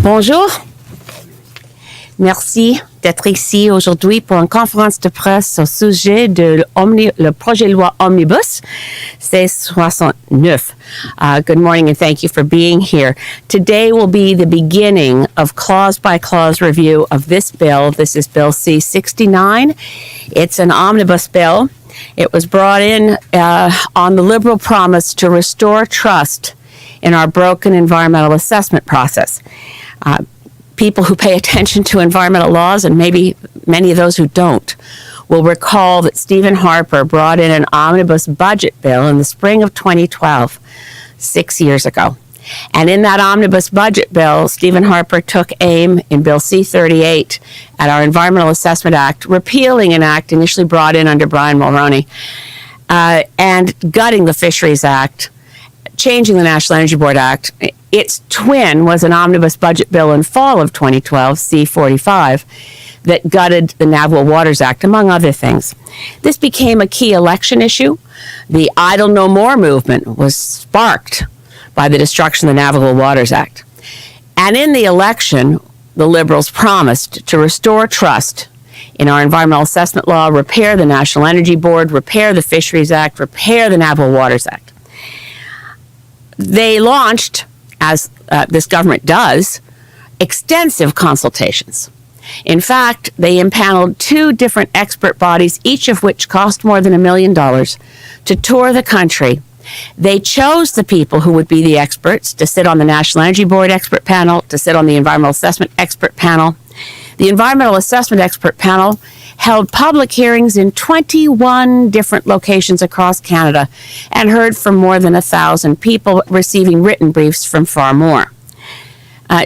Bonjour. Merci d'être ici aujourd'hui pour une conférence de presse au sujet de le projet de loi Omnibus C-69. Good morning and thank you for being here. Today will be the beginning of clause-by-clause review of this bill. This is Bill C-69. It's an omnibus bill. It was brought in on the Liberal promise to restore trust in our broken environmental assessment process. People who pay attention to environmental laws, and maybe many of those who don't, will recall that Stephen Harper brought in an omnibus budget bill in the spring of 2012, 6 years ago. And in that omnibus budget bill, Stephen Harper took aim in Bill C-38 at our Environmental Assessment Act, repealing an act initially brought in under Brian Mulroney, and gutting the Fisheries Act, changing the National Energy Board Act. Its twin was an omnibus budget bill in fall of 2012, C-45, that gutted the Navigable Waters Act, among other things. This became a key election issue. The Idle No More movement was sparked by the destruction of the Navigable Waters Act. And in the election, the Liberals promised to restore trust in our environmental assessment law, repair the National Energy Board, repair the Fisheries Act, repair the Navigable Waters Act. They launched, as this government does, extensive consultations. In fact, they impaneled 2 different expert bodies, each of which cost more than $1 million, to tour the country. They chose the people who would be the experts to sit on the National Energy Board expert panel, to sit on the Environmental Assessment expert panel. The Environmental Assessment expert panel held public hearings in 21 different locations across Canada and heard from more than 1,000 people, receiving written briefs from far more.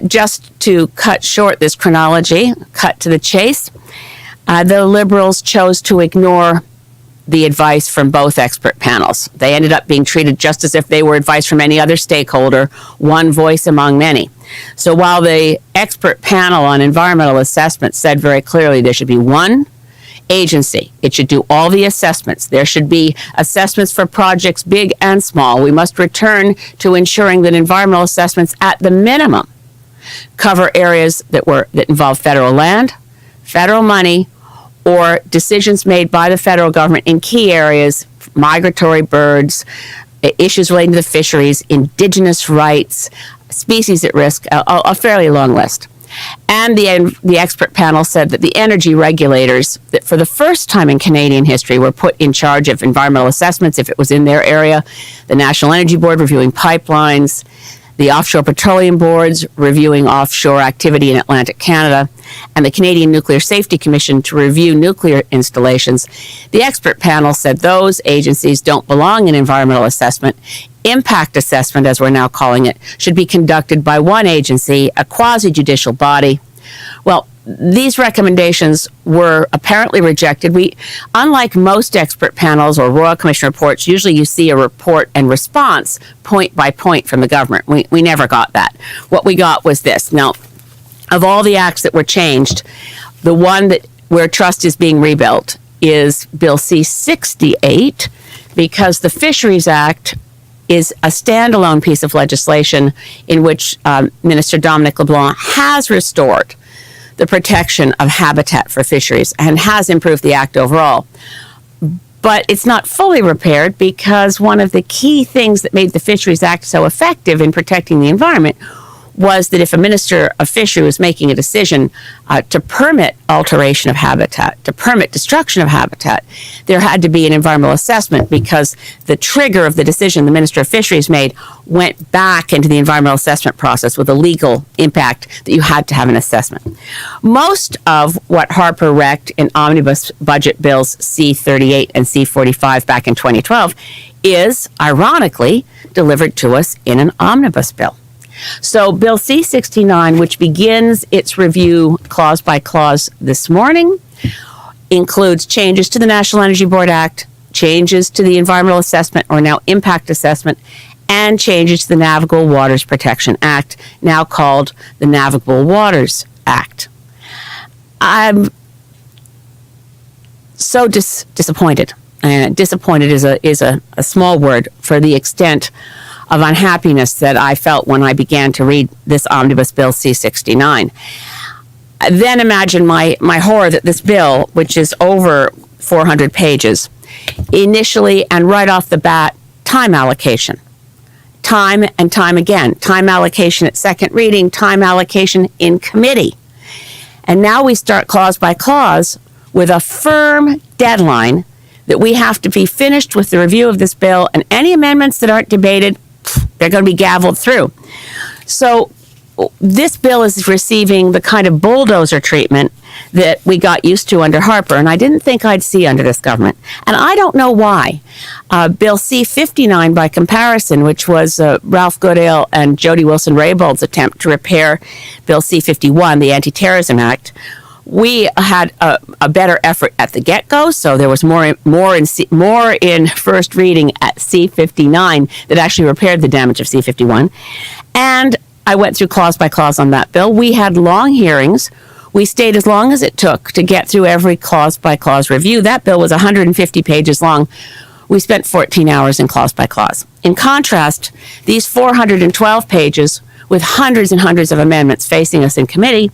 Just to cut short this chronology, cut to the chase, the Liberals chose to ignore the advice from both expert panels. They ended up being treated just as if they were advice from any other stakeholder, one voice among many. So while the expert panel on environmental assessment said very clearly there should be one agency, it should do all the assessments. There should be assessments for projects big and small. We must return to ensuring that environmental assessments at the minimum cover areas that involve federal land, federal money, or decisions made by the federal government in key areas, migratory birds, issues relating to the fisheries, indigenous rights, species at risk, a fairly long list. And the expert panel said that the energy regulators, that for the first time in Canadian history, were put in charge of environmental assessments if it was in their area, the National Energy Board reviewing pipelines, the offshore petroleum boards reviewing offshore activity in Atlantic Canada, and the Canadian Nuclear Safety Commission to review nuclear installations. The expert panel said those agencies don't belong in environmental assessment. Impact assessment, as we're now calling it, should be conducted by one agency, a quasi-judicial body. Well, these recommendations were apparently rejected. Unlike most expert panels or Royal Commission reports, usually you see a report and response point by point from the government. We never got that. What we got was this. Now, of all the acts that were changed, the one where trust is being rebuilt is Bill C-68, because the Fisheries Act is a standalone piece of legislation in which Minister Dominic LeBlanc has restored the protection of habitat for fisheries and has improved the act overall. But it's not fully repaired because one of the key things that made the Fisheries Act so effective in protecting the environment was that if a minister of fishery was making a decision to permit alteration of habitat, to permit destruction of habitat, there had to be an environmental assessment because the trigger of the decision the minister of fisheries made went back into the environmental assessment process with a legal impact that you had to have an assessment. Most of what Harper wrecked in omnibus budget bills C-38 and C-45 back in 2012 is, ironically, delivered to us in an omnibus bill. So Bill C-69, which begins its review clause by clause this morning, includes changes to the National Energy Board Act, changes to the Environmental Assessment, or now Impact Assessment, and changes to the Navigable Waters Protection Act, now called the Navigable Waters Act. I'm so disappointed. Disappointed is a small word for the extent of unhappiness that I felt when I began to read this omnibus bill C-69. Then imagine my horror that this bill, which is over 400 pages, initially and right off the bat, time allocation. Time and time again. Time allocation at second reading, time allocation in committee. And now we start clause by clause with a firm deadline that we have to be finished with the review of this bill, and any amendments that aren't debated, they're going to be gavelled through. So this bill is receiving the kind of bulldozer treatment that we got used to under Harper, and I didn't think I'd see under this government. And I don't know why. Bill C-59, by comparison, which was Ralph Goodale and Jody Wilson-Raybould's attempt to repair Bill C-51, the Anti-Terrorism Act, we had a better effort at the get-go, so there was more in first reading at C-59 that actually repaired the damage of C-51. And I went through clause by clause on that bill. We had long hearings. We stayed as long as it took to get through every clause by clause review. That bill was 150 pages long. We spent 14 hours in clause by clause. In contrast, these 412 pages with hundreds and hundreds of amendments facing us in committee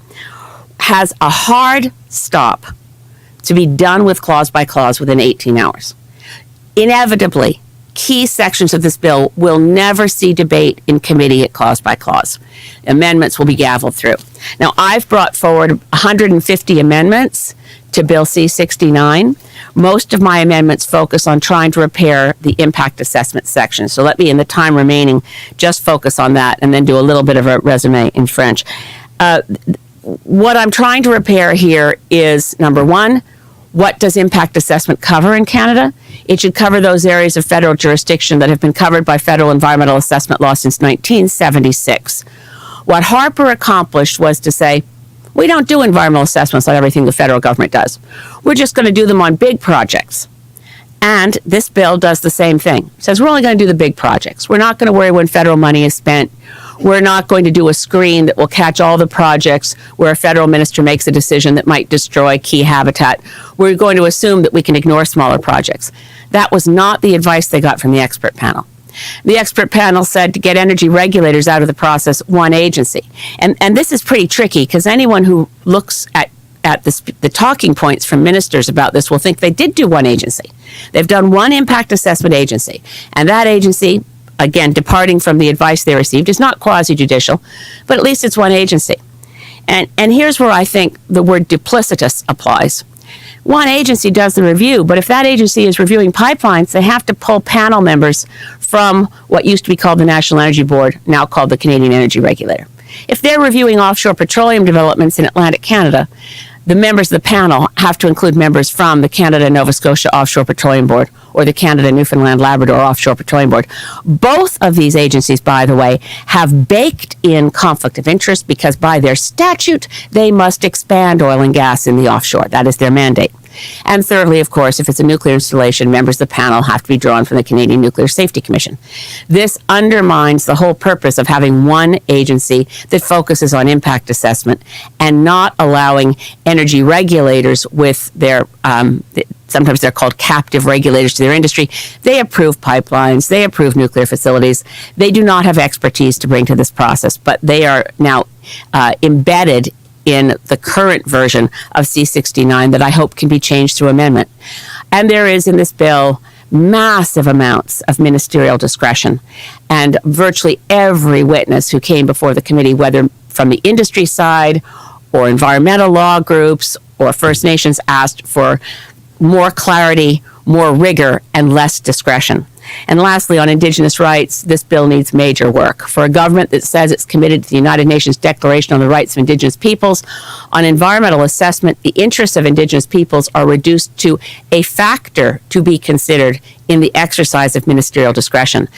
has a hard stop to be done with clause by clause within 18 hours. Inevitably, key sections of this bill will never see debate in committee at clause by clause. Amendments will be gavelled through. Now, I've brought forward 150 amendments to Bill C-69. Most of my amendments focus on trying to repair the impact assessment section. So let me, in the time remaining, just focus on that and then do a little bit of a resume in French. What I'm trying to repair here is, number one, what does impact assessment cover in Canada? It should cover those areas of federal jurisdiction that have been covered by federal environmental assessment law since 1976. What Harper accomplished was to say, we don't do environmental assessments on everything the federal government does. We're just going to do them on big projects. And this bill does the same thing. It says we're only going to do the big projects. We're not going to worry when federal money is spent. We're not going to do a screen that will catch all the projects where a federal minister makes a decision that might destroy key habitat. We're going to assume that we can ignore smaller projects. That was not the advice they got from the expert panel. The expert panel said to get energy regulators out of the process, one agency. And this is pretty tricky because anyone who looks at the talking points from ministers about this will think they did do one agency. They've done one impact assessment agency. And that agency, again, departing from the advice they received, is not quasi-judicial, but at least it's one agency. And here's where I think the word duplicitous applies. One agency does the review, but if that agency is reviewing pipelines, they have to pull panel members from what used to be called the National Energy Board, now called the Canadian Energy Regulator. If they're reviewing offshore petroleum developments in Atlantic Canada, the members of the panel have to include members from the Canada-Nova Scotia Offshore Petroleum Board or the Canada-Newfoundland-Labrador Offshore Petroleum Board. Both of these agencies, by the way, have baked in conflict of interest because by their statute, they must expand oil and gas in the offshore. That is their mandate. And thirdly, of course, if it's a nuclear installation, members of the panel have to be drawn from the Canadian Nuclear Safety Commission. This undermines the whole purpose of having one agency that focuses on impact assessment and not allowing energy regulators with their, sometimes they're called captive regulators to their industry. They approve pipelines, they approve nuclear facilities. They do not have expertise to bring to this process, but they are now embedded in the current version of C-69 that I hope can be changed through amendment. And there is in this bill massive amounts of ministerial discretion. And virtually every witness who came before the committee, whether from the industry side or environmental law groups or First Nations, asked for more clarity, more rigor, and less discretion. And lastly, on Indigenous rights, this bill needs major work. For a government that says it's committed to the United Nations Declaration on the Rights of Indigenous Peoples, on environmental assessment, the interests of Indigenous peoples are reduced to a factor to be considered in the exercise of ministerial discretion.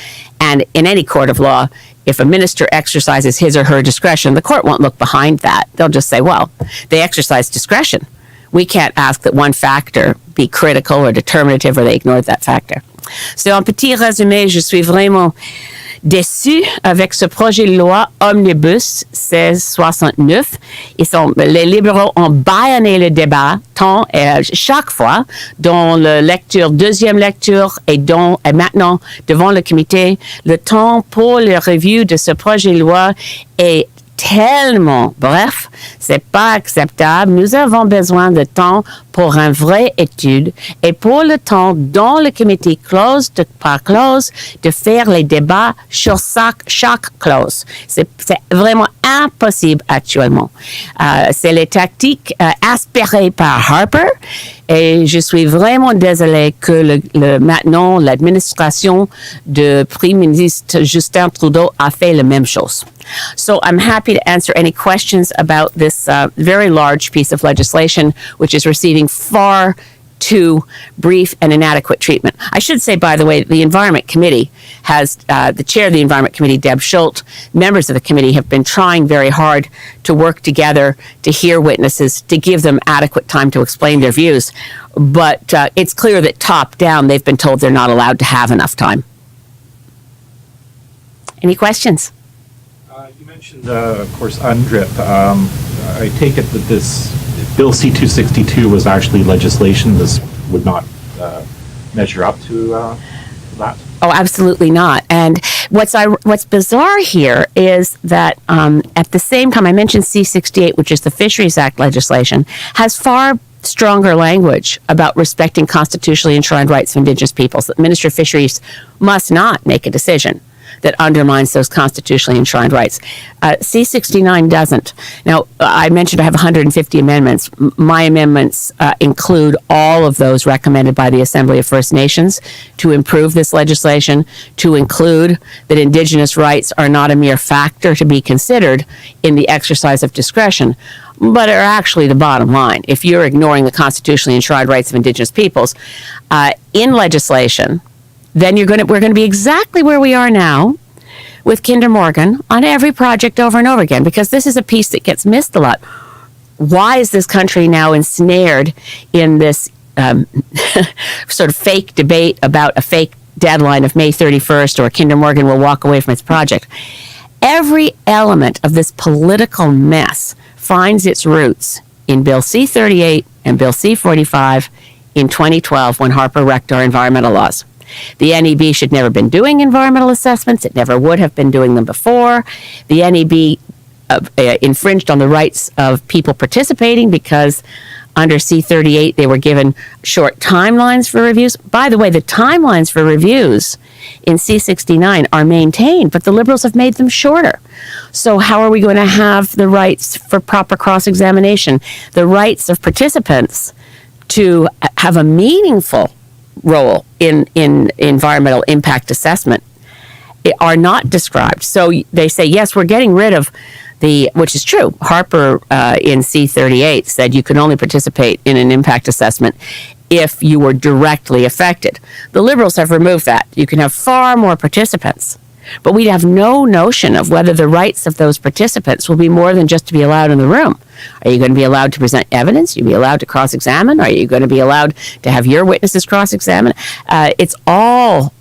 And in any court of law, if a minister exercises his or her discretion, the court won't look behind that. They'll just say, well, they exercise discretion. we can't ask that one factor be critical or determinative, or they ignored that factor. So, en petit résumé, je suis vraiment déçu avec ce projet de loi Omnibus 1669. Les libéraux ont bâillonné le débat tant chaque fois dans la lecture, deuxième lecture et maintenant devant le comité. Le temps pour la revue de ce projet de loi est tellement bref, c'est pas acceptable. Nous avons besoin de temps pour une vraie étude et pour le temps dans le comité clause par clause de faire les débats sur chaque clause. C'est vraiment impossible actuellement. C'est les tactiques aspirées par Harper et je suis vraiment désolée que maintenant l'administration de Premier ministre Justin Trudeau a fait la même chose. So I'm happy to answer any questions about this very large piece of legislation, which is receiving far too brief and inadequate treatment. I should say, by the way, the Environment Committee has, the chair of the Environment Committee, Deb Schultz, members of the committee have been trying very hard to work together, to hear witnesses, to give them adequate time to explain their views. But it's clear that top down, they've been told they're not allowed to have enough time. Any questions? You mentioned, of course, UNDRIP. I take it that this Bill C-262 was actually legislation. This would not measure up to that? Oh, absolutely not. And what's bizarre here is that at the same time, I mentioned C-68, which is the Fisheries Act legislation, has far stronger language about respecting constitutionally enshrined rights of Indigenous peoples. The Minister of Fisheries must not make a decision that undermines those constitutionally enshrined rights. C-69 doesn't. Now, I mentioned I have 150 amendments. My amendments include all of those recommended by the Assembly of First Nations to improve this legislation, to include that Indigenous rights are not a mere factor to be considered in the exercise of discretion, but are actually the bottom line. If you're ignoring the constitutionally enshrined rights of Indigenous peoples in legislation, then we're going to be exactly where we are now with Kinder Morgan on every project over and over again, because this is a piece that gets missed a lot. Why is this country now ensnared in this sort of fake debate about a fake deadline of May 31st or Kinder Morgan will walk away from its project? Every element of this political mess finds its roots in Bill C-38 and Bill C-45 in 2012 when Harper wrecked our environmental laws. The NEB should never have been doing environmental assessments. It never would have been doing them before. The NEB infringed on the rights of people participating because under C-38 they were given short timelines for reviews. By the way, the timelines for reviews in C-69 are maintained, but the Liberals have made them shorter. So how are we going to have the rights for proper cross-examination, the rights of participants to have a meaningful role in environmental impact assessment are not described? So they say, yes, we're getting rid of which is true. Harper in C-38 said you could only participate in an impact assessment if you were directly affected. The Liberals have removed that. You can have far more participants, but we have no notion of whether the rights of those participants will be more than just to be allowed in the room. Are you going to be allowed to present evidence? Are you going to be allowed to cross-examine? Are you going to be allowed to have your witnesses cross-examine? It's all,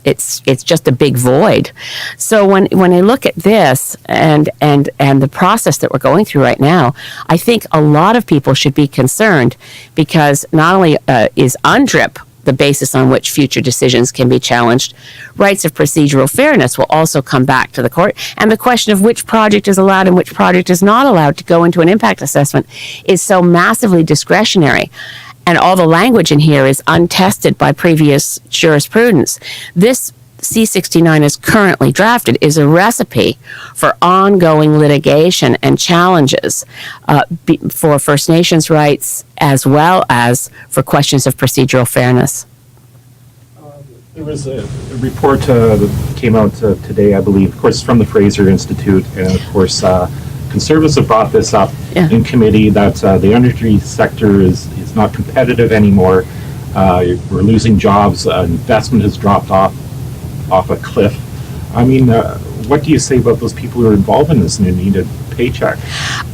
it's just a big void. So when I look at this and the process that we're going through right now, I think a lot of people should be concerned, because not only is UNDRIP the basis on which future decisions can be challenged, rights of procedural fairness will also come back to the court. And the question of which project is allowed and which project is not allowed to go into an impact assessment is so massively discretionary. And all the language in here is untested by previous jurisprudence. This C-69 is currently drafted is a recipe for ongoing litigation and challenges for First Nations rights, as well as for questions of procedural fairness. There was a report that came out today, I believe, of course, from the Fraser Institute, and of course, Conservatives have brought this up in committee, that the energy sector is not competitive anymore. We're losing jobs. Investment has dropped off a cliff. I mean, what do you say about those people who are involved in this and who need a paycheck?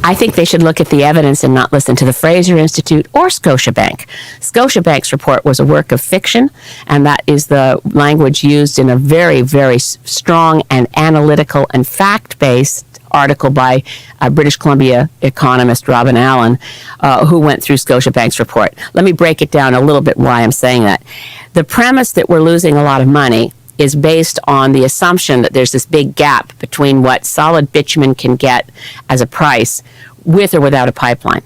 I think they should look at the evidence and not listen to the Fraser Institute or Scotiabank. Scotiabank's report was a work of fiction, and that is the language used in a very, very strong and analytical and fact-based article by British Columbia economist Robin Allen, who went through Scotiabank's report. Let me break it down a little bit why I'm saying that. The premise that we're losing a lot of money is based on the assumption that there's this big gap between what solid bitumen can get as a price with or without a pipeline.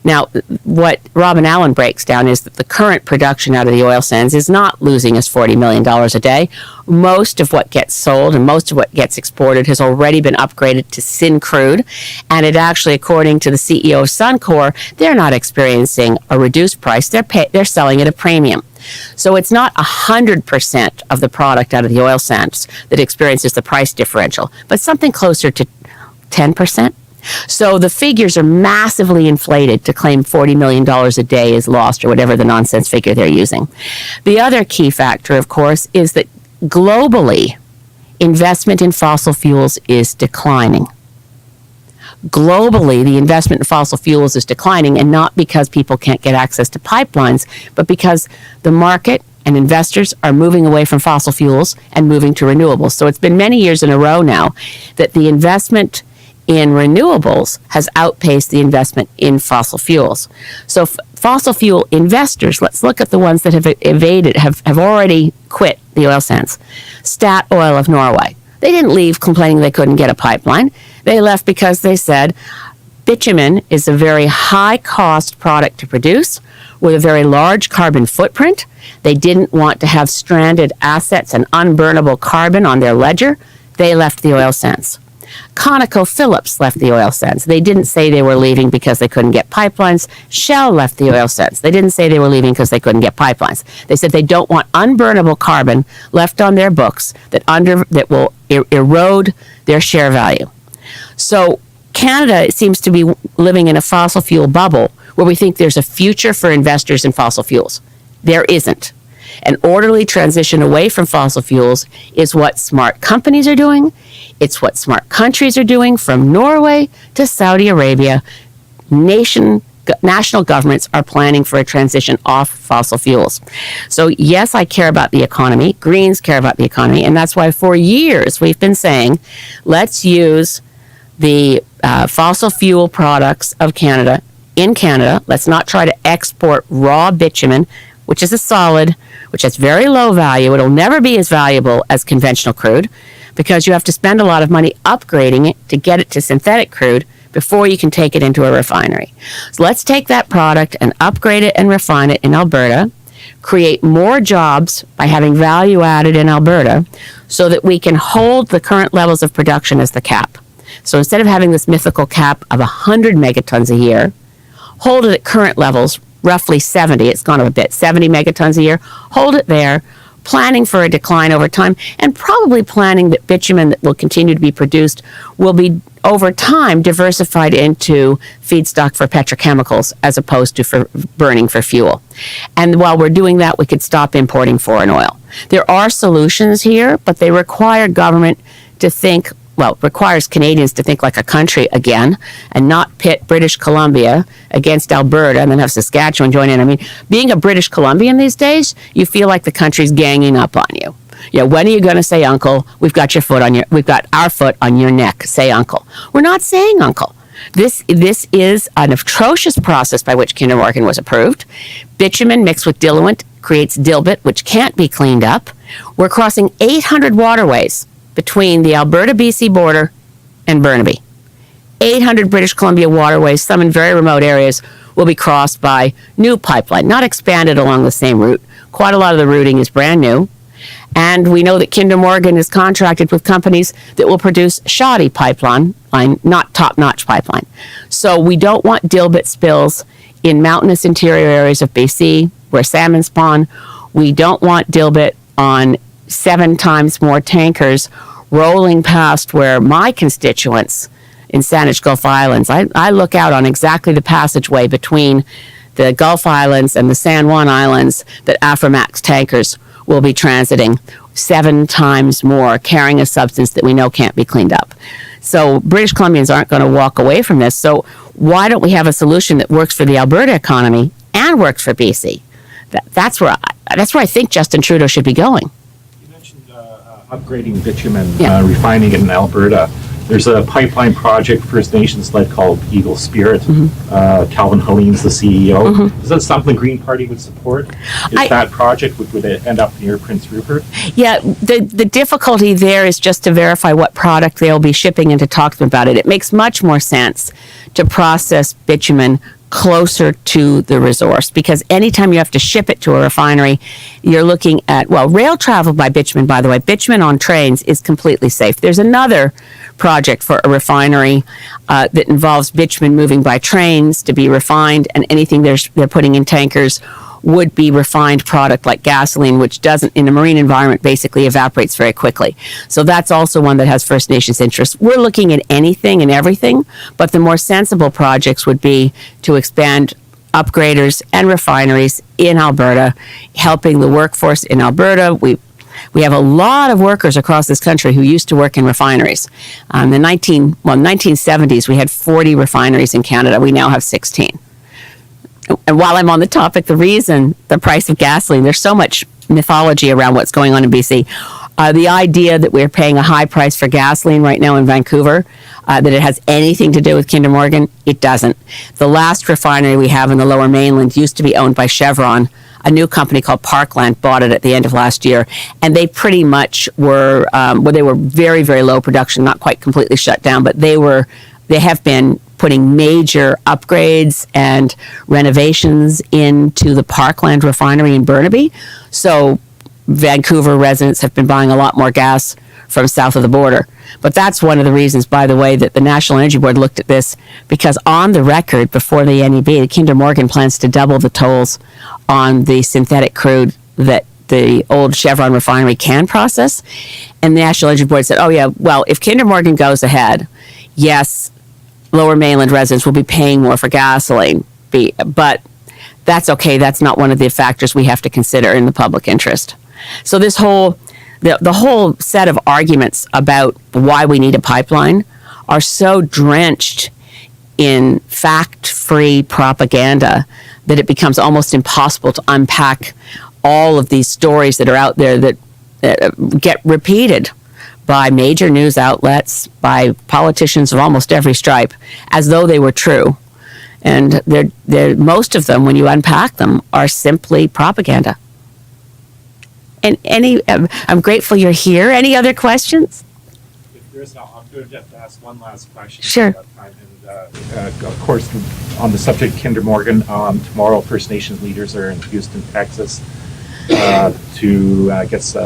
Now, what Robin Allen breaks down is that the current production out of the oil sands is not losing us $40 million a day. Most of what gets sold and most of what gets exported has already been upgraded to syn crude. And it actually, according to the CEO of Suncor, they're not experiencing a reduced price. They're selling at a premium. So it's not 100% of the product out of the oil sands that experiences the price differential, but something closer to 10%. So the figures are massively inflated to claim $40 million a day is lost, or whatever the nonsense figure they're using. The other key factor, of course, is that globally, investment in fossil fuels is declining. Globally, the investment in fossil fuels is declining, and not because people can't get access to pipelines, but because the market and investors are moving away from fossil fuels and moving to renewables. So it's been many years in a row now that the investment in renewables has outpaced the investment in fossil fuels. So fossil fuel investors, let's look at the ones that have already quit the oil sands. Stat Oil of Norway. They didn't leave complaining they couldn't get a pipeline. They left because they said bitumen is a very high-cost product to produce with a very large carbon footprint. They didn't want to have stranded assets and unburnable carbon on their ledger. They left the oil sands. ConocoPhillips left the oil sands. They didn't say they were leaving because they couldn't get pipelines. Shell left the oil sands. They didn't say they were leaving because they couldn't get pipelines. They said they don't want unburnable carbon left on their books that will erode their share value. So Canada seems to be living in a fossil fuel bubble where we think there's a future for investors in fossil fuels. There isn't. An orderly transition away from fossil fuels is what smart companies are doing. It's what smart countries are doing, from Norway to Saudi Arabia. National governments are planning for a transition off fossil fuels. So yes, I care about the economy. Greens care about the economy. And that's why for years we've been saying, let's use the fossil fuel products of Canada in Canada. Let's not try to export raw bitumen, which is a solid, which has very low value. It'll never be as valuable as conventional crude because you have to spend a lot of money upgrading it to get it to synthetic crude before you can take it into a refinery. So let's take that product and upgrade it and refine it in Alberta, create more jobs by having value added in Alberta so that we can hold the current levels of production as the cap. So instead of having this mythical cap of 100 megatons a year, hold it at current levels, roughly 70, it's gone up a bit, 70 megatons a year, hold it there, planning for a decline over time, and probably planning that bitumen that will continue to be produced will be, over time, diversified into feedstock for petrochemicals as opposed to for burning for fuel. And while we're doing that, we could stop importing foreign oil. There are solutions here, but they require government to think, well, requires Canadians to think like a country again and not pit British Columbia against Alberta and then have Saskatchewan join in. I mean, being a British Columbian these days, you feel like the country's ganging up on you. You know, when are you going to say uncle? We've got our foot on your neck. Say uncle. We're not saying uncle. This is an atrocious process by which Kinder Morgan was approved. Bitumen mixed with diluent creates dilbit, which can't be cleaned up. We're crossing 800 waterways between the Alberta-BC border and Burnaby. 800 British Columbia waterways, some in very remote areas, will be crossed by new pipeline, not expanded along the same route. Quite a lot of the routing is brand new. And we know that Kinder Morgan is contracted with companies that will produce shoddy pipeline, not top-notch pipeline. So we don't want dilbit spills in mountainous interior areas of BC where salmon spawn. We don't want dilbit on 7 times more tankers rolling past where my constituents in Saanich Gulf Islands, I look out on exactly the passageway between the Gulf Islands and the San Juan Islands that Aframax tankers will be transiting 7 times more, carrying a substance that we know can't be cleaned up. So British Columbians aren't going to walk away from this. So why don't we have a solution that works for the Alberta economy and works for BC? That's where I think Justin Trudeau should be going. You mentioned upgrading bitumen, refining it in Alberta. There's a pipeline project First Nations led called Eagle Spirit. Calvin Helene's the CEO. Is that something the Green Party would support? If that project would it end up near Prince Rupert? Yeah, the difficulty there is just to verify what product they'll be shipping and to talk to them about it. It makes much more sense to process bitumen closer to the resource, because anytime you have to ship it to a refinery, you're looking at, well, rail travel by bitumen, by the way, bitumen on trains is completely safe. There's another project for a refinery that involves bitumen moving by trains to be refined, and anything they're putting in tankers would be refined product like gasoline, which doesn't, in a marine environment, basically evaporates very quickly. So that's also one that has First Nations interests. We're looking at anything and everything, but the more sensible projects would be to expand upgraders and refineries in Alberta, helping the workforce in Alberta. We have a lot of workers across this country who used to work in refineries. In the 1970s, we had 40 refineries in Canada. We now have 16. And while I'm on the topic, the reason the price of gasoline, there's so much mythology around what's going on in BC. The idea that we're paying a high price for gasoline right now in Vancouver, that it has anything to do with Kinder Morgan, it doesn't. The last refinery we have in the Lower Mainland used to be owned by Chevron. A new company called Parkland bought it at the end of last year, and they pretty much were, they were very, very low production, not quite completely shut down, but they have been putting major upgrades and renovations into the Parkland refinery in Burnaby. So Vancouver residents have been buying a lot more gas from south of the border. But that's one of the reasons, by the way, that the National Energy Board looked at this, because on the record before the NEB, the Kinder Morgan plans to double the tolls on the synthetic crude that the old Chevron refinery can process. And the National Energy Board said, oh yeah, well, if Kinder Morgan goes ahead, yes, Lower Mainland residents will be paying more for gasoline, but that's okay. That's not one of the factors we have to consider in the public interest. So this whole, the whole set of arguments about why we need a pipeline are so drenched in fact-free propaganda that it becomes almost impossible to unpack all of these stories that are out there that get repeated by major news outlets, by politicians of almost every stripe, as though they were true. And they're most of them, when you unpack them, are simply propaganda. And I'm grateful you're here. Any other questions? If there is, I'm going to have to ask one last question. Sure. And, of course, on the subject of Kinder Morgan, tomorrow First Nations leaders are in Houston, Texas, to, I guess,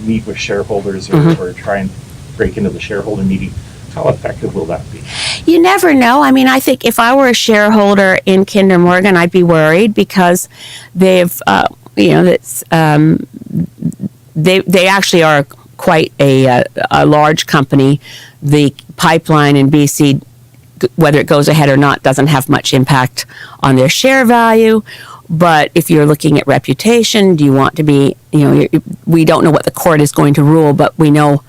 meet with shareholders or try and break into the shareholder meeting. How effective will that be? You never know. I mean, I think if I were a shareholder in Kinder Morgan, I'd be worried because they've, that's they actually are quite a large company. The pipeline in BC, whether it goes ahead or not, doesn't have much impact on their share value. But if you're looking at reputation, do you want to be, we don't know what the court is going to rule, but we know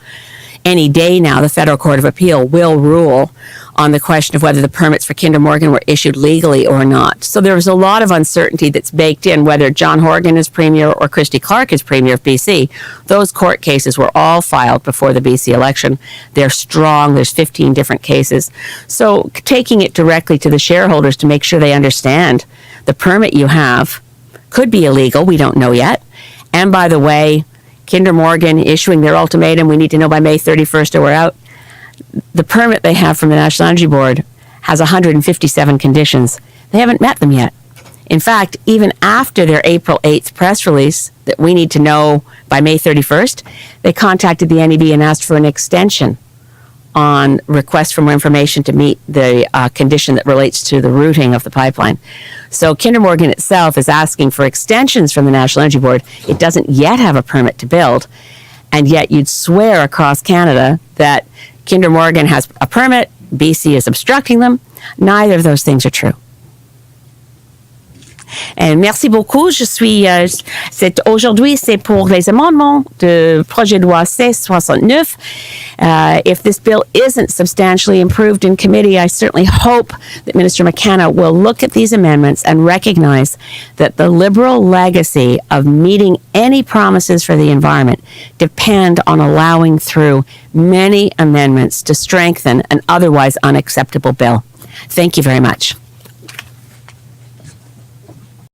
any day now the Federal Court of Appeal will rule on the question of whether the permits for Kinder Morgan were issued legally or not. So there was a lot of uncertainty that's baked in, whether John Horgan is Premier or Christy Clark is Premier of BC. Those court cases were all filed before the BC election. They're strong. There's 15 different cases. So taking it directly to the shareholders to make sure they understand the permit you have could be illegal. We don't know yet. And by the way, Kinder Morgan issuing their ultimatum, we need to know by May 31st or we're out. The permit they have from the National Energy Board has 157 conditions. They haven't met them yet. In fact, even after their April 8th press release that we need to know by May 31st, they contacted the NEB and asked for an extension on request for more information to meet the condition that relates to the routing of the pipeline. So Kinder Morgan itself is asking for extensions from the National Energy Board. It doesn't yet have a permit to build, and yet you'd swear across Canada that Kinder Morgan has a permit, BC is obstructing them. Neither of those things are true. Et merci beaucoup. Aujourd'hui, c'est pour les amendements de projet de loi C-69. If this bill isn't substantially improved in committee, I certainly hope that Minister McKenna will look at these amendments and recognize that the Liberal legacy of meeting any promises for the environment depend on allowing through many amendments to strengthen an otherwise unacceptable bill. Thank you very much.